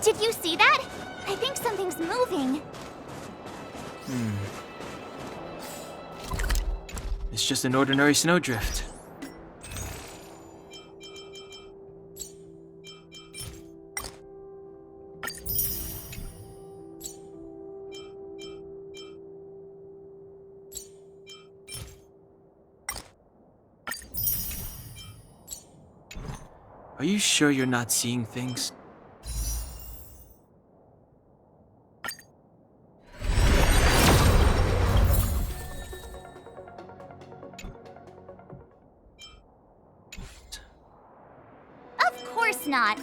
Did you see that? I think something's moving. It's just an ordinary snowdrift. Are you sure you're not seeing things? Of course not.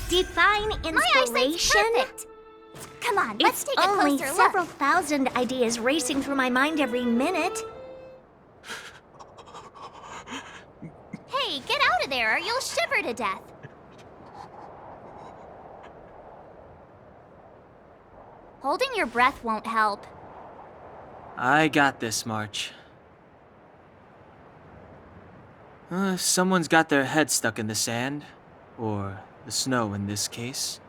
Define My eyesight's inspiration? perfect. Come on, let's take a Only closer several look. thousand ideas racing through my mind every minute. Hey, get out of there or you'll shiver to death. Holding your breath won't help. I got this, March. Someone's got their head stuck in the sand, or the snow in this case.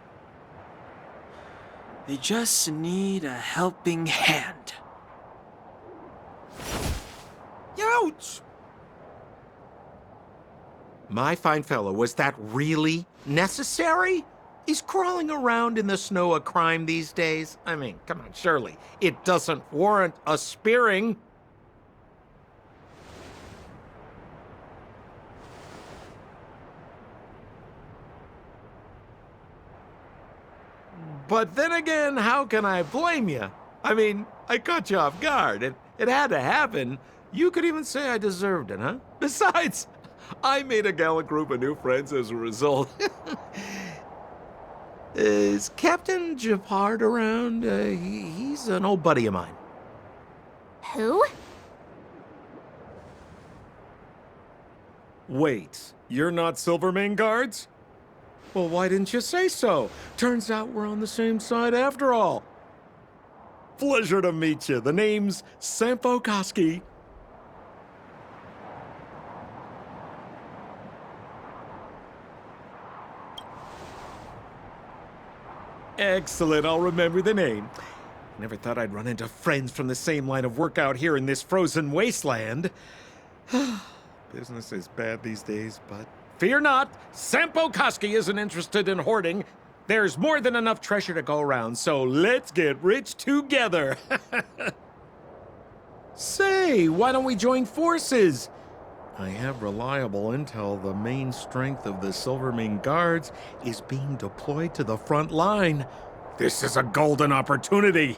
They just need a helping hand. Ouch! My fine fellow, was that really necessary? Is crawling around in the snow a crime these days? I mean, come on, surely. It doesn't warrant a spearing. But then again, how can I blame you? I mean, I caught you off guard. It had to happen. You could even say I deserved it, huh? Besides, I made a gallant group of new friends as a result. Is Captain Gepard around? He's an old buddy of mine. Who? Wait, you're not Silvermane Guards? Well, why didn't you say so? Turns out we're on the same side after all. Pleasure to meet you. The name's Sampo Koski. Excellent, I'll remember the name. Never thought I'd run into friends from the same line of work out here in this frozen wasteland. Business is bad these days, but fear not, Sampo Koski isn't interested in hoarding. There's more than enough treasure to go around, so let's get rich together. Say, why don't we join forces? I have reliable intel the main strength of the Silvermane Guards is being deployed to the front line. This is a golden opportunity.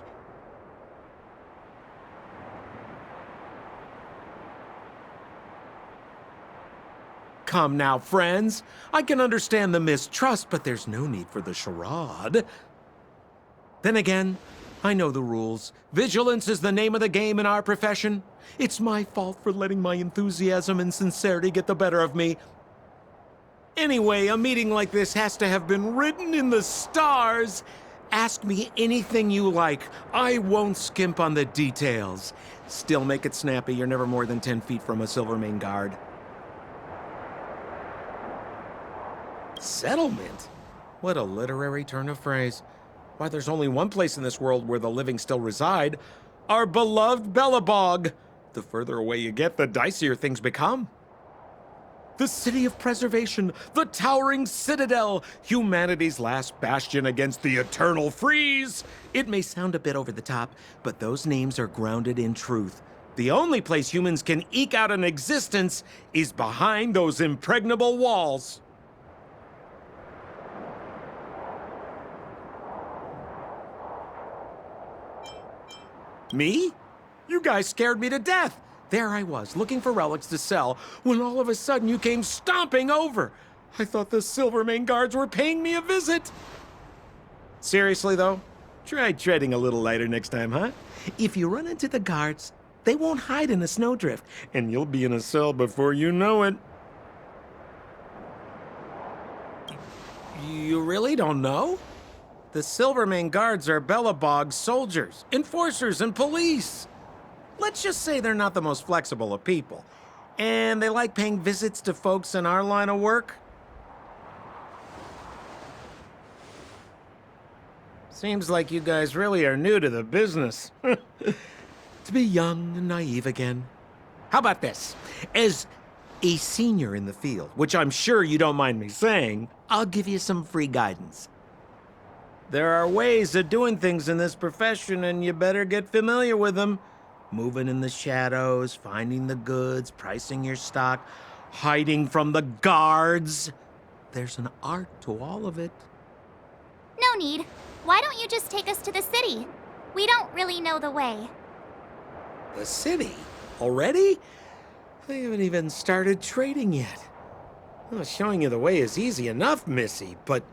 Come now, friends. I can understand the mistrust, but there's no need for the charade. Then again, I know the rules. Vigilance is the name of the game in our profession. It's my fault for letting my enthusiasm and sincerity get the better of me. Anyway, a meeting like this has to have been written in the stars. Ask me anything you like. I won't skimp on the details. Still make it snappy. You're never more than 10 feet from a Silvermane Guard. Settlement? What a literary turn of phrase. Why, there's only one place in this world where the living still reside. Our beloved Belobog. The further away you get, the dicier things become. The city of preservation, the towering citadel, humanity's last bastion against the eternal freeze. It may sound a bit over the top, but those names are grounded in truth. The only place humans can eke out an existence is behind those impregnable walls. Me? You guys scared me to death. There I was, looking for relics to sell, when all of a sudden you came stomping over. I thought the Silvermane Guards were paying me a visit. Seriously, though, try treading a little lighter next time, huh? If you run into the guards, they won't hide in a snowdrift, and you'll be in a cell before you know it. You really don't know? The Silvermane Guards are Belobog's soldiers, enforcers, and police. Let's just say they're not the most flexible of people. And they like paying visits to folks in our line of work. Seems like you guys really are new to the business. To be young and naive again. How about this? As a senior in the field, which I'm sure you don't mind me saying, I'll give you some free guidance. There are ways of doing things in this profession, and you better get familiar with them. Moving in the shadows, finding the goods, pricing your stock, hiding from the guards. There's an art to all of it. No need. Why don't you just take us to the city? We don't really know the way. The city? Already? They haven't even started trading yet. Well, showing you the way is easy enough, Missy, but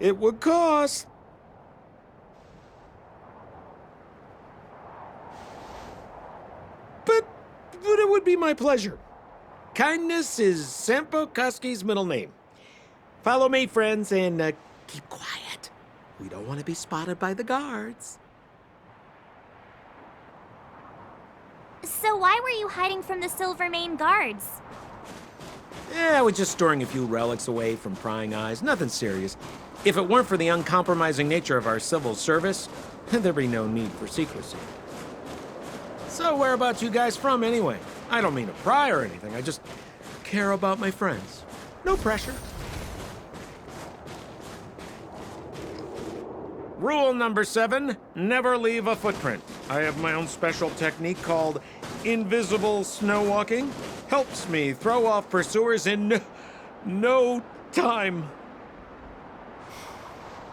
it would cost. But it would be my pleasure. Kindness is Sampo Koski's middle name. Follow me, friends, and keep quiet. We don't want to be spotted by the guards. So why were you hiding from the Silvermane guards? Yeah, I was just storing a few relics away from prying eyes. Nothing serious. If it weren't for the uncompromising nature of our civil service, there'd be no need for secrecy. So whereabouts you guys from, anyway? I don't mean to pry or anything. I just care about my friends. No pressure. Rule number 7, never leave a footprint. I have my own special technique called invisible snow walking. Helps me throw off pursuers in no time.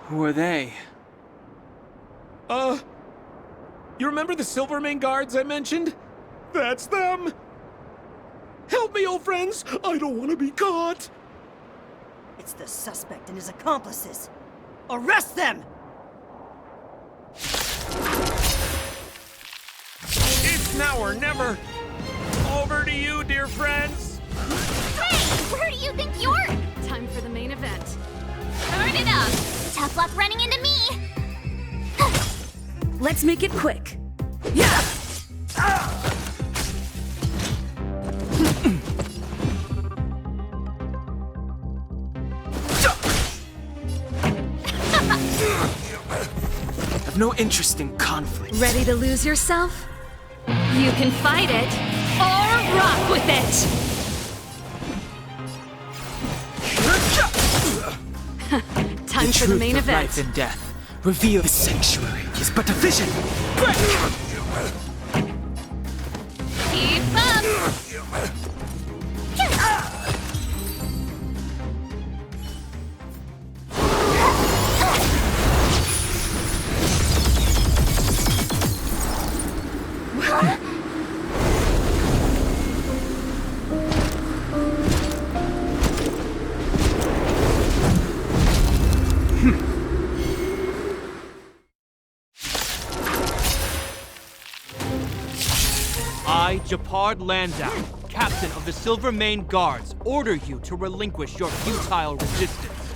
Who are they? You remember the Silvermane guards I mentioned? That's them. Help me, old friends. I don't want to be caught. It's the suspect and his accomplices. Arrest them! It's now or never. Over to you, dear friends. Hey, where do you think you're? Time for the main event. Turn it up. Tough luck running into me. Let's make it quick. Yeah! I've no interest in conflict. Ready to lose yourself? You can fight it or rock with it! Time for the main Truth of event. life and death. Reveal the sanctuary is but a vision. Keep up. I, Japard Landau, captain of the Silvermane Guards, order you to relinquish your futile resistance.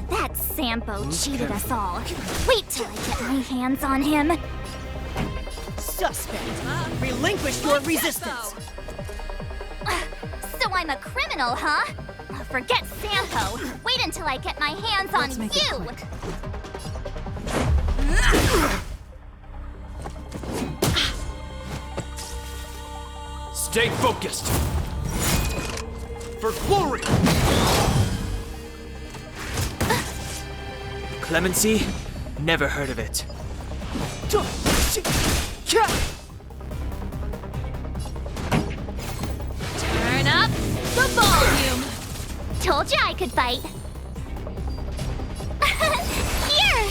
That Sampo cheated us all. Wait till I get my hands on him. Suspect, relinquish your resistance. So I'm a criminal, huh? Forget Sampo. Wait until I get my hands on you. Stay focused! For glory! Clemency? Never heard of it. Turn up the volume. Told you I could fight. Here.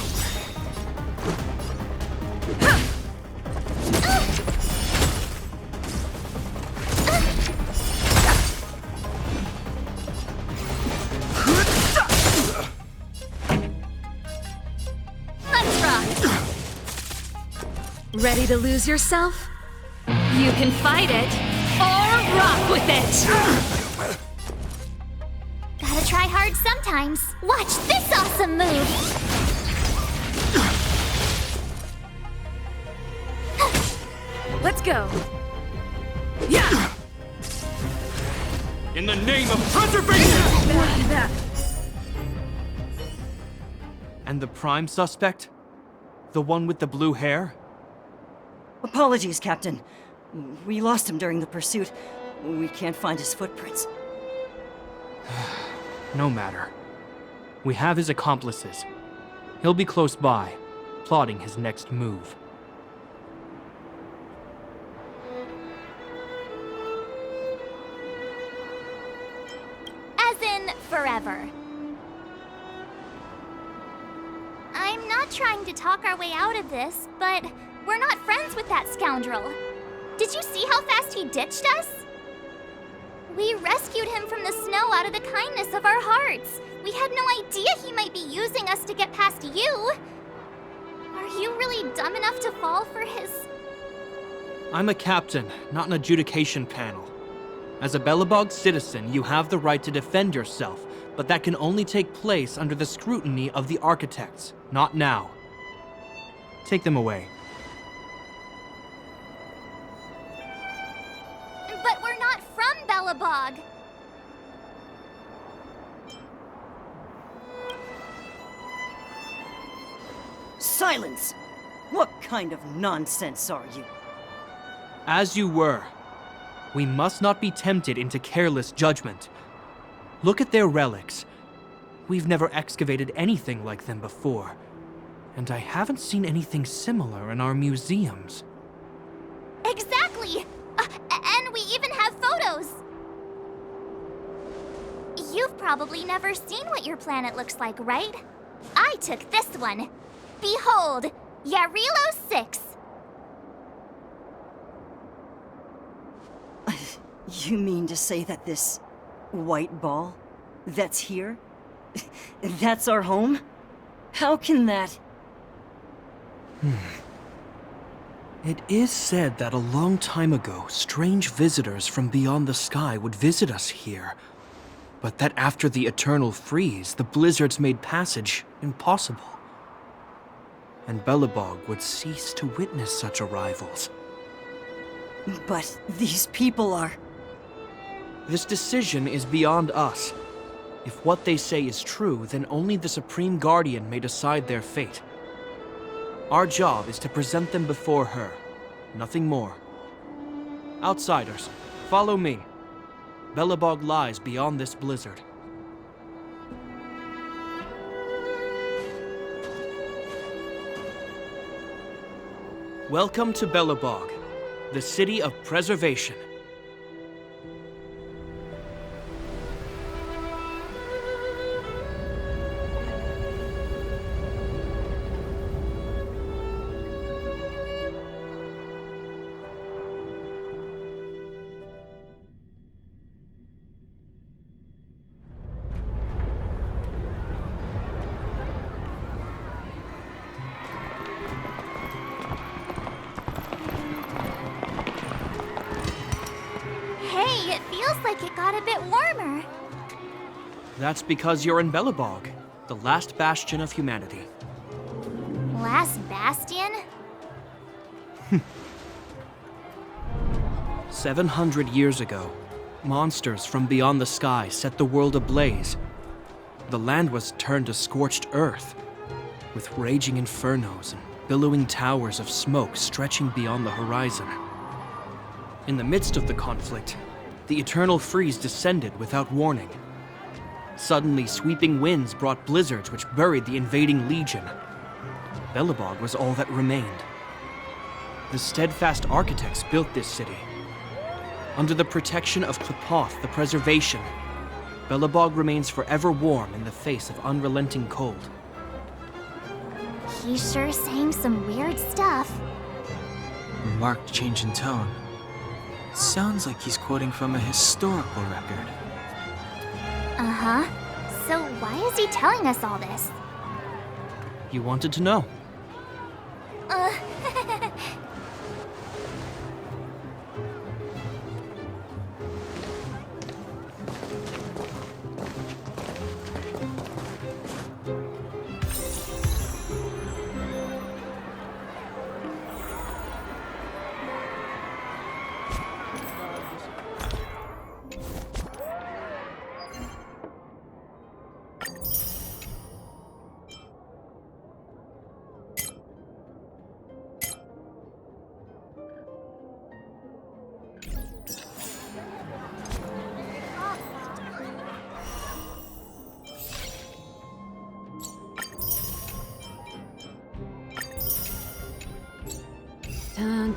Let's rock. Ready to lose yourself? You can fight it or rock with it! Gotta try hard sometimes. Watch this awesome move. Let's go. Yeah! In the name of preservation! And the prime suspect? The one with the blue hair? Apologies, Captain. We lost him during the pursuit. We can't find his footprints. No matter. We have his accomplices. He'll be close by, plotting his next move. As in, forever. I'm not trying to talk our way out of this, but we're not friends with that scoundrel. Did you see how fast he ditched us? We rescued him from the snow out of the kindness of our hearts. We had no idea he might be using us to get past you. Are you really dumb enough to fall for his... I'm a captain, not an adjudication panel. As a Belobog citizen, you have the right to defend yourself, but that can only take place under the scrutiny of the architects, not now. Take them away. But we're not from Belobog. Silence! What kind of nonsense are you? As you were. We must not be tempted into careless judgment. Look at their relics. We've never excavated anything like them before, and I haven't seen anything similar in our museums. Exactly! And we even have photos! You've probably never seen what your planet looks like, right? I took this one. Behold, Yarilo 6. You mean to say that this white ball that's here, that's our home? How can that... It is said that a long time ago, strange visitors from beyond the sky would visit us here, but that after the eternal freeze, the blizzards made passage impossible. And Belobog would cease to witness such arrivals. But these people are... This decision is beyond us. If what they say is true, then only the Supreme Guardian may decide their fate. Our job is to present them before her, nothing more. Outsiders, follow me. Belobog lies beyond this blizzard. Welcome to Belobog, the city of preservation. Hey, it feels like it got a bit warmer. That's because you're in Belobog, the last bastion of humanity. Last bastion? 700 years ago, monsters from beyond the sky set the world ablaze. The land was turned to scorched earth, with raging infernos and billowing towers of smoke stretching beyond the horizon. In the midst of the conflict, the eternal freeze descended without warning. Suddenly, sweeping winds brought blizzards which buried the invading legion. Belobog was all that remained. The steadfast architects built this city. Under the protection of Qlipoth, the preservation, Belobog remains forever warm in the face of unrelenting cold. He's sure saying some weird stuff. Marked change in tone. Sounds like he's quoting from a historical record. Uh-huh. So why is he telling us all this? You wanted to know. Uh...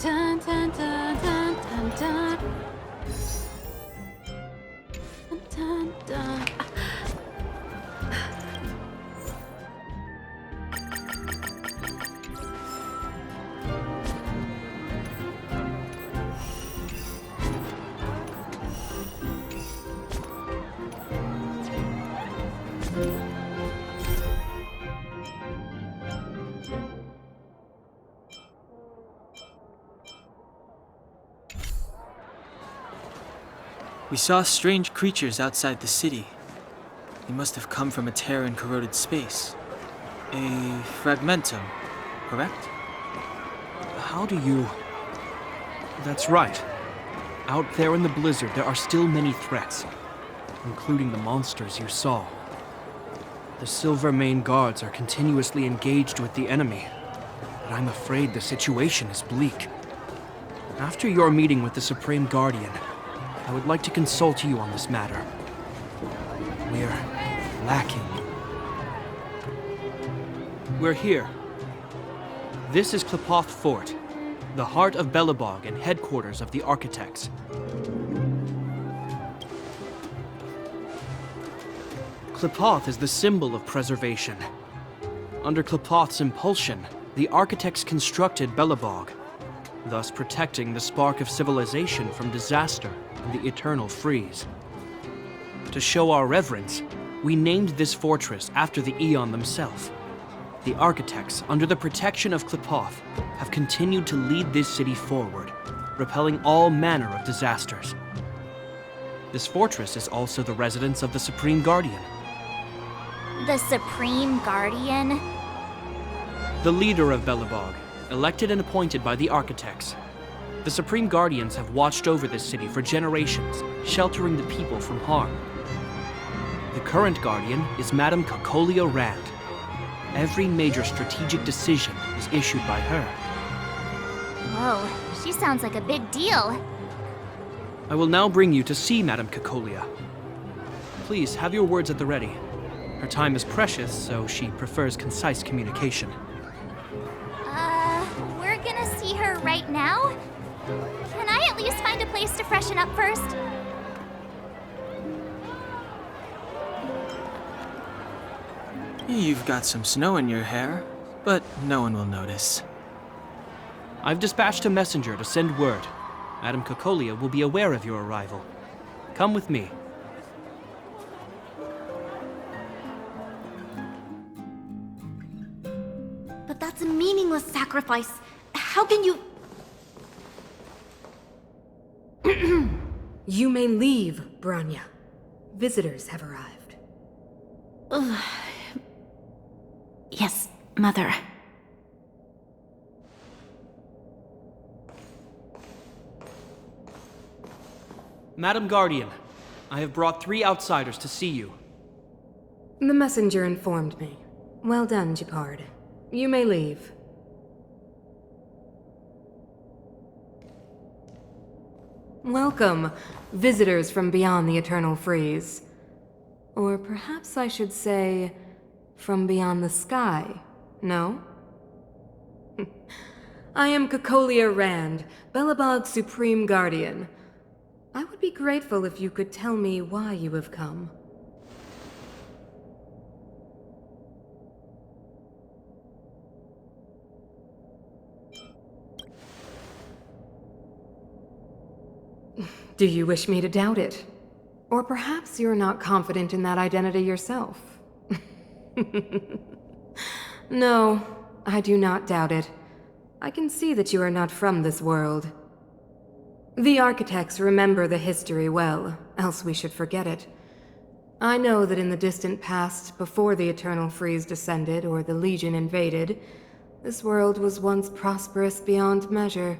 dun, dun, dun, dun, dun, dun. Dun, dun, dun. We saw strange creatures outside the city. They must have come from a tear in corroded space. A fragmentum, correct? How do you... That's right. Out there in the blizzard, there are still many threats, including the monsters you saw. The Silvermane guards are continuously engaged with the enemy, but I'm afraid the situation is bleak. After your meeting with the Supreme Guardian, I would like to consult you on this matter. We're lacking. We're here. This is Qlipoth Fort, the heart of Belobog and headquarters of the Architects. Qlipoth is the symbol of preservation. Under Qlipoth's impulsion, the Architects constructed Belobog, thus protecting the spark of civilization from disaster and the eternal freeze. To show our reverence, we named this fortress after the Aeon themselves. The Architects, under the protection of Qlipoth, have continued to lead this city forward, repelling all manner of disasters. This fortress is also the residence of the Supreme Guardian, The Supreme Guardian? the leader of Belobog, elected and appointed by the Architects. The Supreme Guardians have watched over this city for generations, sheltering the people from harm. The current Guardian is Madame Cocolia Rand. Every major strategic decision is issued by her. Whoa, she sounds like a big deal. I will now bring you to see Madame Cocolia. Please have your words at the ready. Her time is precious, so she prefers concise communication. We're gonna see her right now? Can I at least find a place to freshen up first? You've got some snow in your hair, but no one will notice. I've dispatched a messenger to send word. Madame Cocolia will be aware of your arrival. Come with me. But that's a meaningless sacrifice. How can you... You may leave, Branya. Visitors have arrived. Yes, Mother. Madam Guardian, I have brought 3 outsiders to see you. The messenger informed me. Well done, Gepard. You may leave. Welcome, visitors from beyond the Eternal Freeze. Or perhaps I should say, from beyond the sky, no? I am Cocolia Rand, Belobog's Supreme Guardian. I would be grateful if you could tell me why you have come. Do you wish me to doubt it? Or perhaps you're not confident in that identity yourself? No, I do not doubt it. I can see that you are not from this world. The Architects remember the history well, else we should forget it. I know that in the distant past, before the Eternal Freeze descended or the Legion invaded, this world was once prosperous beyond measure.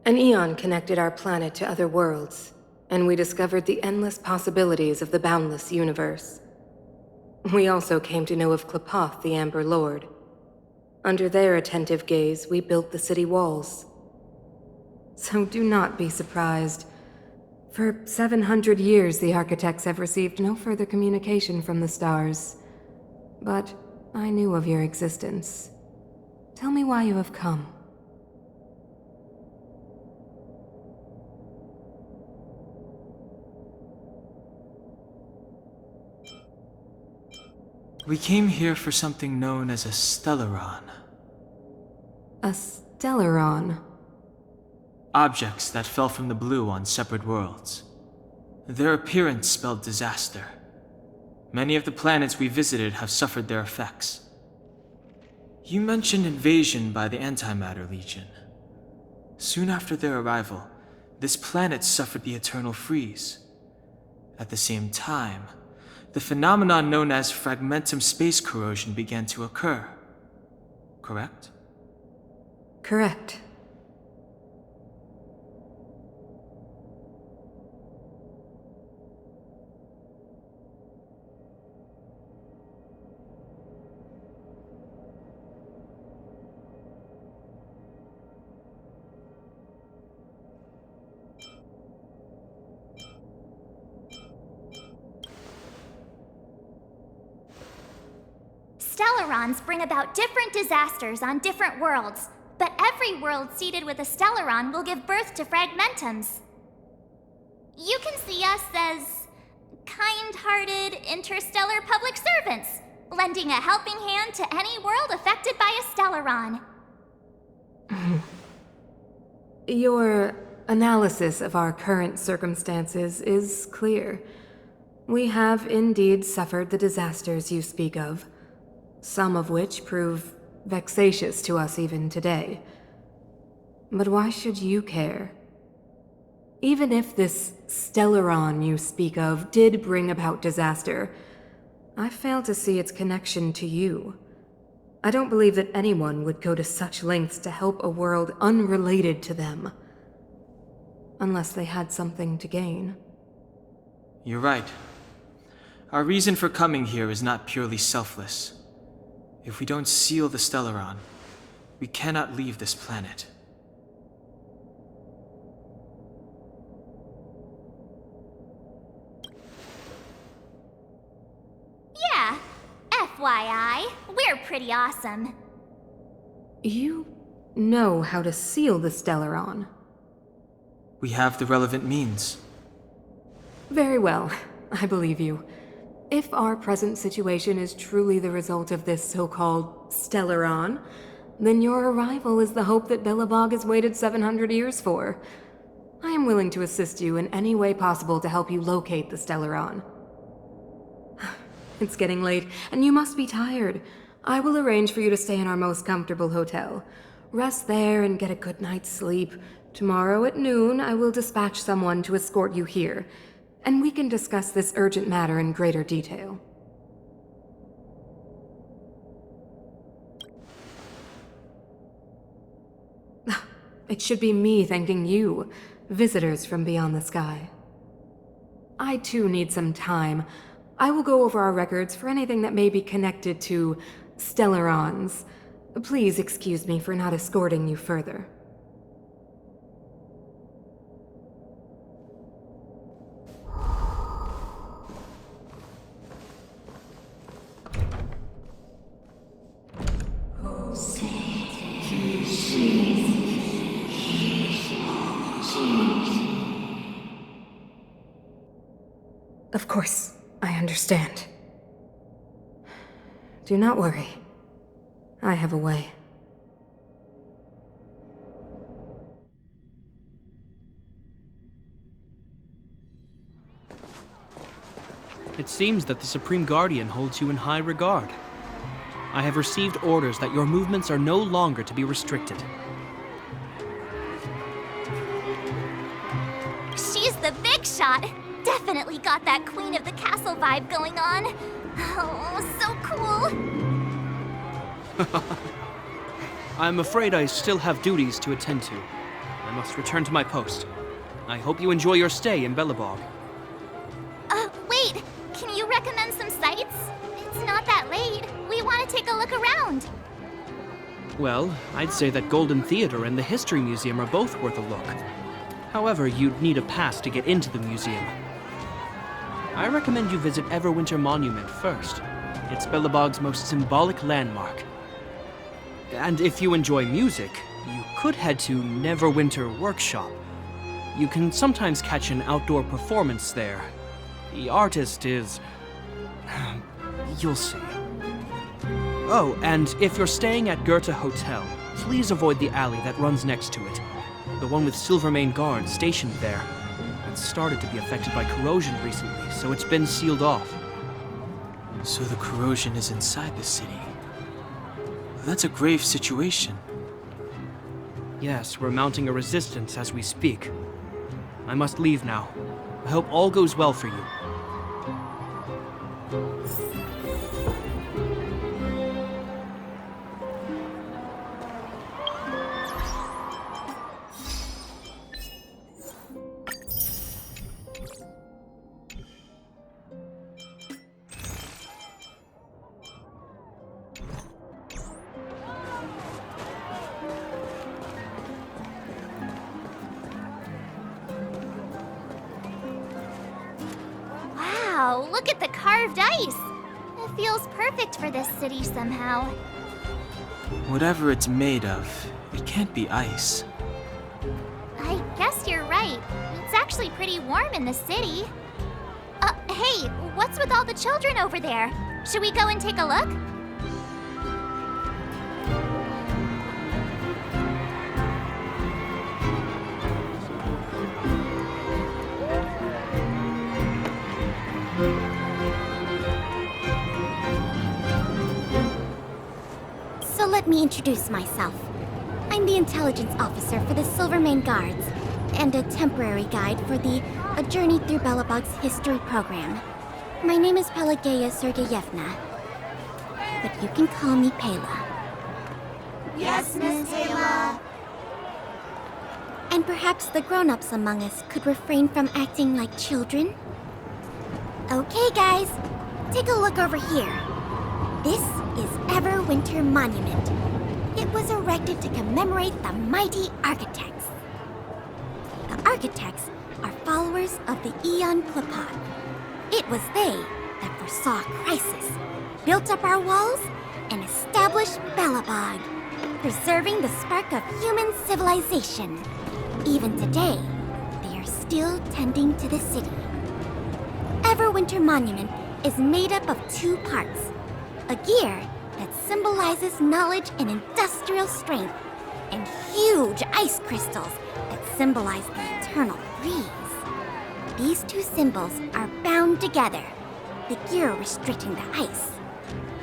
An Aeon connected our planet to other worlds, and we discovered the endless possibilities of the boundless universe. We also came to know of Qlipoth, the Amber Lord. Under their attentive gaze, we built the city walls. So do not be surprised. For 700 years, the Architects have received no further communication from the stars. But I knew of your existence. Tell me why you have come. We came here for something known as a Stellaron. A Stellaron. Objects that fell from the blue on separate worlds. Their appearance spelled disaster. Many of the planets we visited have suffered their effects. You mentioned invasion by the Antimatter Legion. Soon after their arrival, this planet suffered the Eternal Freeze. At the same time, the phenomenon known as fragmentum space corrosion began to occur. Correct? Correct. Stellarons bring about different disasters on different worlds, but every world seeded with a Stellaron will give birth to fragmentums. You can see us as kind-hearted interstellar public servants, lending a helping hand to any world affected by a Stellaron. Your analysis of our current circumstances is clear. We have indeed suffered the disasters you speak of, some of which prove vexatious to us even today. But why should you care? Even if this Stellaron you speak of did bring about disaster, I fail to see its connection to you. I don't believe that anyone would go to such lengths to help a world unrelated to them. Unless they had something to gain. You're right. Our reason for coming here is not purely selfless. If we don't seal the Stellaron, we cannot leave this planet. Yeah, FYI, we're pretty awesome. You know how to seal the Stellaron. We have the relevant means. Very well, I believe you. If our present situation is truly the result of this so-called Stellaron, then your arrival is the hope that Belobog has waited 700 years for. I am willing to assist you in any way possible to help you locate the Stellaron. It's getting late, and you must be tired. I will arrange for you to stay in our most comfortable hotel. Rest there and get a good night's sleep. Tomorrow at noon, I will dispatch someone to escort you here, and we can discuss this urgent matter in greater detail. It should be me thanking you, visitors from beyond the sky. I too need some time. I will go over our records for anything that may be connected to Stellarons. Please excuse me for not escorting you further. Of course, I understand. Do not worry. I have a way. It seems that the Supreme Guardian holds you in high regard. I have received orders that your movements are no longer to be restricted. She's the big shot! Definitely got that Queen of the Castle vibe going on. Oh, so cool! I'm afraid I still have duties to attend to. I must return to my post. I hope you enjoy your stay in Belobog. Wait! Can you recommend some sites? It's not that late. We want to take a look around. Well, I'd say that Golden Theater and the History Museum are both worth a look. However, you'd need a pass to get into the museum. I recommend you visit Everwinter Monument first. It's Belobog's most symbolic landmark. And if you enjoy music, you could head to Neverwinter Workshop. You can sometimes catch an outdoor performance there. The artist is... you'll see. Oh, and if you're staying at Goethe Hotel, please avoid the alley that runs next to it. The one with Silvermane guards stationed there. It's started to be affected by corrosion recently, so it's been sealed off. So the corrosion is inside the city. That's a grave situation. Yes, we're mounting a resistance as we speak. I must leave now. I hope all goes well for you. Wow, look at the carved ice! It feels perfect for this city somehow. Whatever it's made of, it can't be ice. I guess you're right. It's actually pretty warm in the city. Hey, what's with all the children over there? Should we go and take a look? So let me introduce myself. I'm the intelligence officer for the Silvermane Guards, and a temporary guide for the A Journey Through Belobog's History program. My name is Pelageya Sergeyevna, but you can call me Pela. Yes, Miss Taylor. And perhaps the grown-ups among us could refrain from acting like children? Okay, guys, take a look over here. This is Everwinter Monument. It was erected to commemorate the mighty architects. The architects are followers of the Aeon Klipot. It was they that foresaw crisis, built up our walls, and established Belobog, preserving the spark of human civilization. Even today, they are still tending to the city. Everwinter Monument is made up of two parts. A gear that symbolizes knowledge and industrial strength, and huge ice crystals that symbolize the eternal freeze. These two symbols are bound together, the gear restricting the ice.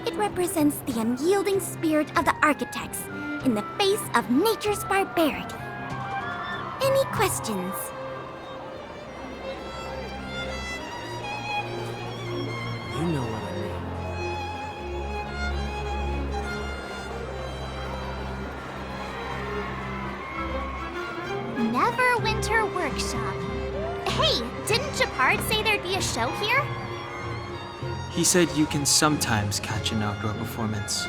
It represents the unyielding spirit of the architects in the face of nature's barbarity. Any questions? You know what I mean. Neverwinter Workshop. Hey, didn't Gepard say there'd be a show here? He said you can sometimes catch an outdoor performance.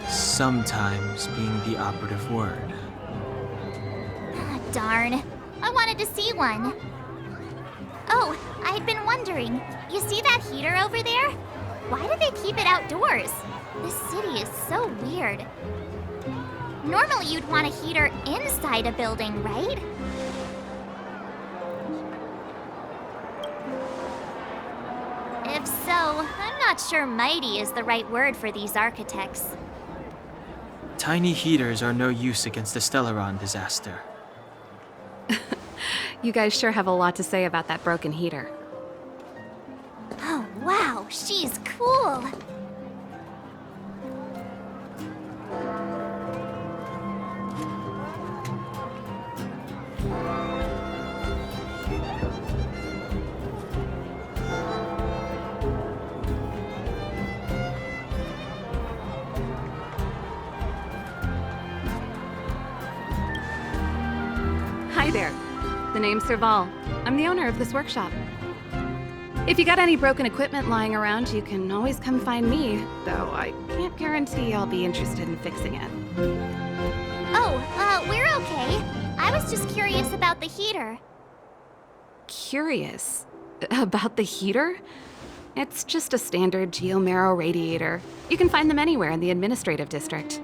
Sometimes being the operative word. Darn. I wanted to see one. Oh, I'd been wondering. You see that heater over there? Why do they keep it outdoors? This city is so weird. Normally you'd want a heater inside a building, right? If so, I'm not sure mighty is the right word for these architects. Tiny heaters are no use against the Stellaron disaster. You guys sure have a lot to say about that broken heater. Oh, wow, she's cool. Hi there. The name's Serval. I'm the owner of this workshop. If you got any broken equipment lying around, you can always come find me, though I can't guarantee I'll be interested in fixing it. Oh, we're okay. I was just curious about the heater. Curious? About the heater? It's just a standard Geomarrow radiator. You can find them anywhere in the administrative district.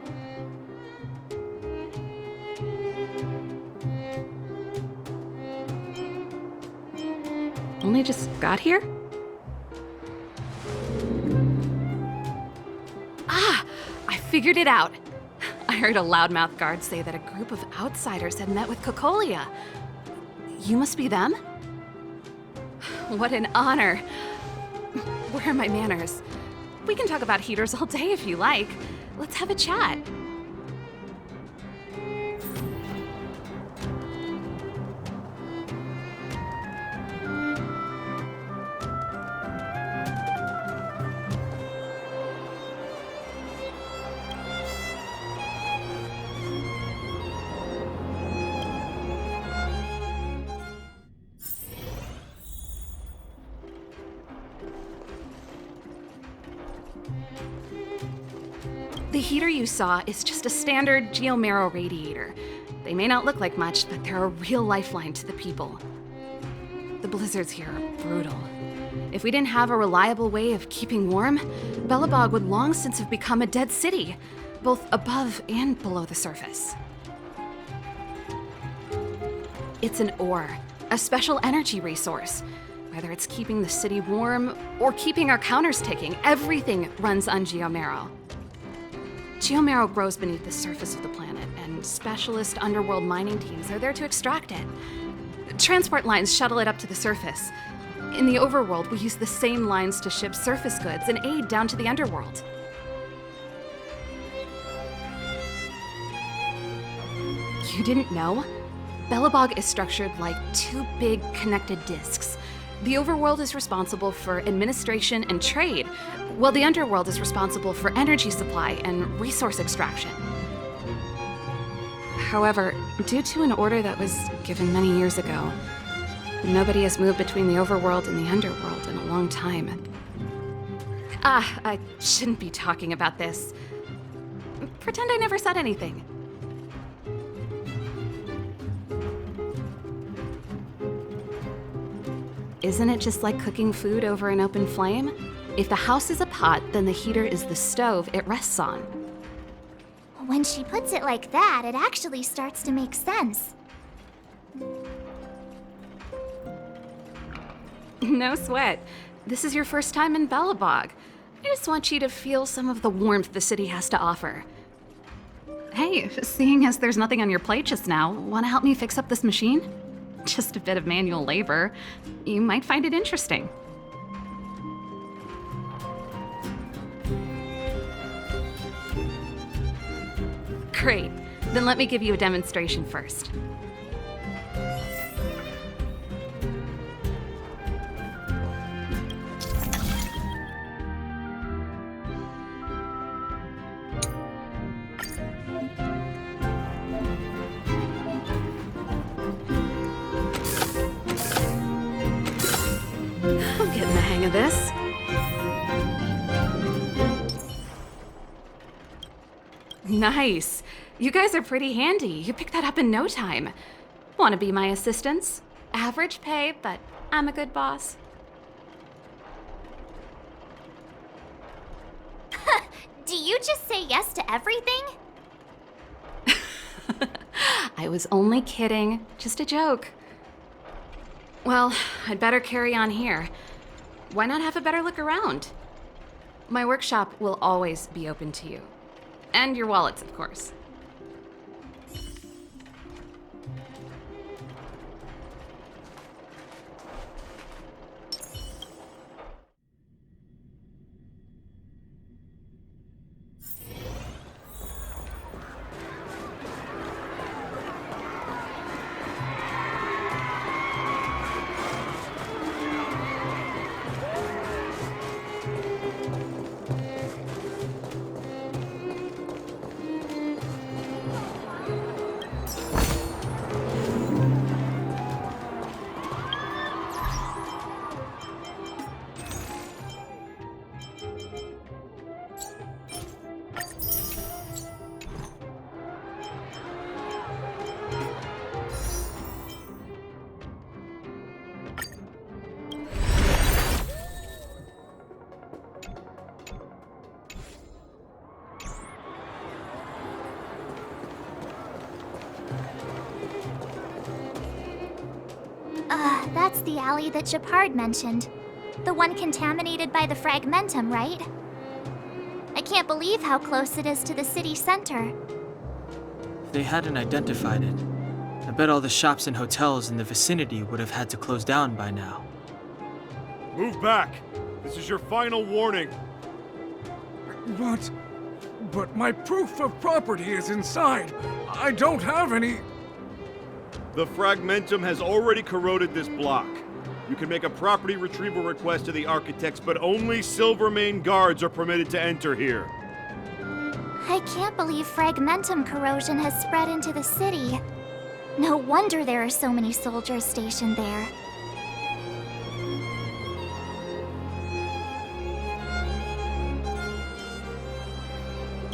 Only just got here? Ah! figured it out. I heard a loudmouth guard say that a group of outsiders had met with Cocolia. You must be them? What an honor. Where are my manners? We can talk about heaters all day if you like. Let's have a chat. The heater you saw is just a standard Geomero radiator. They may not look like much, but they're a real lifeline to the people. The blizzards here are brutal. If we didn't have a reliable way of keeping warm, Belobog would long since have become a dead city, both above and below the surface. It's an ore, a special energy resource. Whether it's keeping the city warm or keeping our counters ticking, everything runs on Geomero. Geomero grows beneath the surface of the planet, and specialist underworld mining teams are there to extract it. Transport lines shuttle it up to the surface. In the overworld, we use the same lines to ship surface goods and aid down to the underworld. You didn't know? Belobog is structured like two big connected disks. The overworld is responsible for administration and trade, while the underworld is responsible for energy supply and resource extraction. However, due to an order that was given many years ago, nobody has moved between the overworld and the underworld in a long time. I shouldn't be talking about this. Pretend I never said anything. Isn't it just like cooking food over an open flame? If the house is a pot, then the heater is the stove it rests on. When she puts it like that, it actually starts to make sense. No sweat. This is your first time in Belobog. I just want you to feel some of the warmth the city has to offer. Hey, seeing as there's nothing on your plate just now, want to help me fix up this machine? Just a bit of manual labor. You might find it interesting. Great. Then let me give you a demonstration first. I'm getting the hang of this. Nice. You guys are pretty handy. You picked that up in no time. Want to be my assistants? Average pay, but I'm a good boss. Do you just say yes to everything? I was only kidding. Just a joke. Well, I'd better carry on here. Why not have a better look around? My workshop will always be open to you. And your wallets, of course. That's the alley that Gepard mentioned. The one contaminated by the fragmentum, right? I can't believe how close it is to the city center. If they hadn't identified it, I bet all the shops and hotels in the vicinity would have had to close down by now. Move back! This is your final warning. But my proof of property is inside. I don't have any. The fragmentum has already corroded this block. You can make a property retrieval request to the architects, but only Silvermane guards are permitted to enter here. I can't believe fragmentum corrosion has spread into the city. No wonder there are so many soldiers stationed there.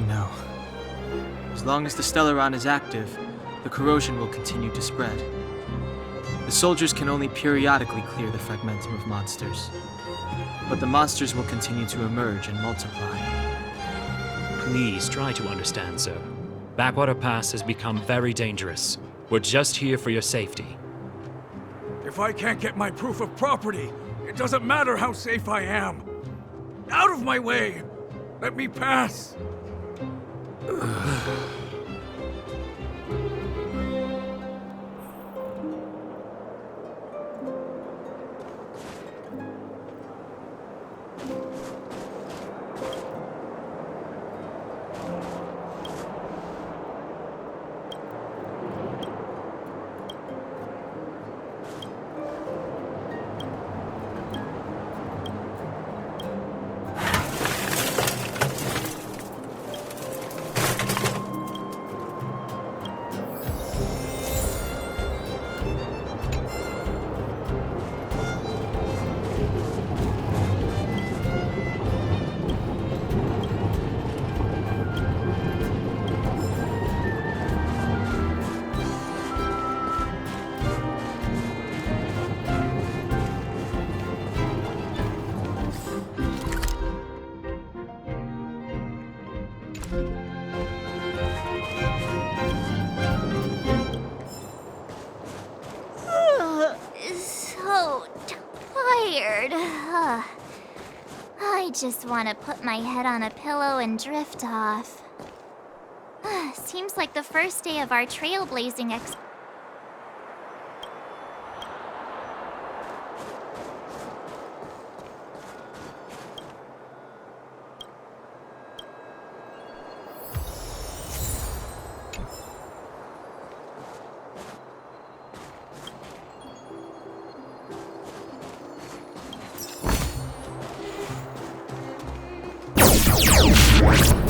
No. As long as the Stellaron is active, the corrosion will continue to spread. The soldiers can only periodically clear the fragmentum of monsters. But the monsters will continue to emerge and multiply. Please try to understand, sir. Backwater Pass has become very dangerous. We're just here for your safety. If I can't get my proof of property, it doesn't matter how safe I am. Out of my way! Let me pass! So tired. I just want to put my head on a pillow and drift off. Seems like the first day of our trailblazing What?